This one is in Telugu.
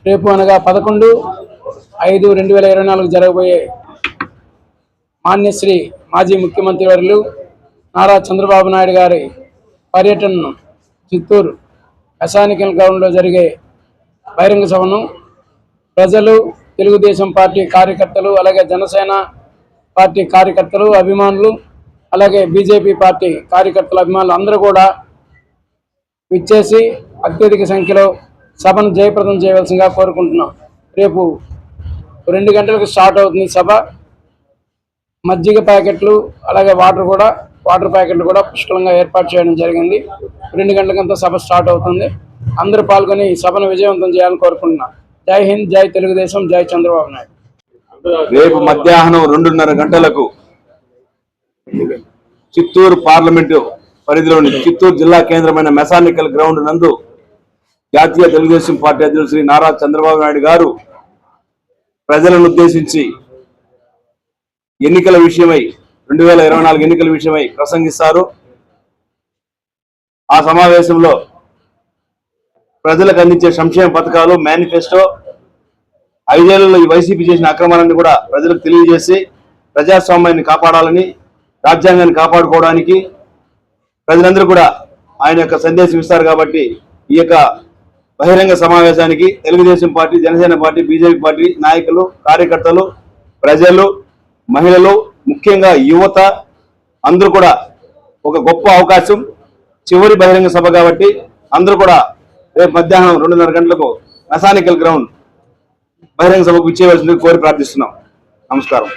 రేపు అనగా 11/5/2024 జరగబోయే మాన్యశ్రీ మాజీ ముఖ్యమంత్రి వర్యులు నారా చంద్రబాబు నాయుడు గారి పర్యటనను చిత్తూరు మెకానికల్ గ్రౌండ్లో జరిగే బహిరంగ సభను ప్రజలు, తెలుగుదేశం పార్టీ కార్యకర్తలు, అలాగే జనసేన పార్టీ కార్యకర్తలు, అభిమానులు, అలాగే బీజేపీ పార్టీ కార్యకర్తల అభిమానులు అందరూ కూడా విచ్చేసి అత్యధిక సంఖ్యలో సభను జయప్రదం చేయవలసిందిగా కోరుకుంటున్నాం. రేపు 2 గంటలకు స్టార్ట్ అవుతుంది సభ. మజ్జిగ ప్యాకెట్లు అలాగే వాటర్ ప్యాకెట్లు కూడా పుష్కలంగా ఏర్పాటు చేయడం జరిగింది. 2 గంటలకంతా సభ స్టార్ట్ అవుతుంది. అందరూ పాల్గొని ఈ సభను విజయవంతం చేయాలని కోరుకుంటున్నాం. జై హింద్, జై తెలుగుదేశం, జై చంద్రబాబు నాయుడు. రేపు మధ్యాహ్నం 2:30 గంటలకు చిత్తూరు పార్లమెంటు పరిధిలోని చిత్తూరు జిల్లా కేంద్రమైన మెకానికల్ గ్రౌండ్ నందు జాతీయ తెలుగుదేశం పార్టీ అధ్యక్షుడు శ్రీ నారా చంద్రబాబు నాయుడు గారు ప్రజలను ఉద్దేశించి ఎన్నికల విషయమై 2024 ఎన్నికల విషయమై ప్రసంగిస్తారు. ఆ సమావేశంలో ప్రజలకు అందించే సంక్షేమ పథకాలు, మేనిఫెస్టో, 5 ఏళ్లలో ఈ వైసీపీ చేసిన అక్రమాలను కూడా ప్రజలకు తెలియజేసి ప్రజాస్వామ్యాన్ని కాపాడాలని, రాజ్యాంగాన్ని కాపాడుకోవడానికి ప్రజలందరూ కూడా ఆయన యొక్క సందేశం ఇస్తారు. కాబట్టి ఈ యొక్క బహిరంగ సమావేశానికి Telugu Desam party, Janasena party, BJP party నాయకులు, కార్యకర్తలు, ప్రజలు, మహిళలు, ముఖ్యంగా యువత అందరూ కూడా ఒక గొప్ప అవకాశం. చివరి బహిరంగ సభ కాబట్టి అందరూ కూడా రేపు మధ్యాహ్నం 2:30 గంటలకు మెకానికల్ గ్రౌండ్ బహిరంగ సభకు ఇచ్చేయవలసింది కోరి ప్రార్థిస్తున్నాం. నమస్కారం.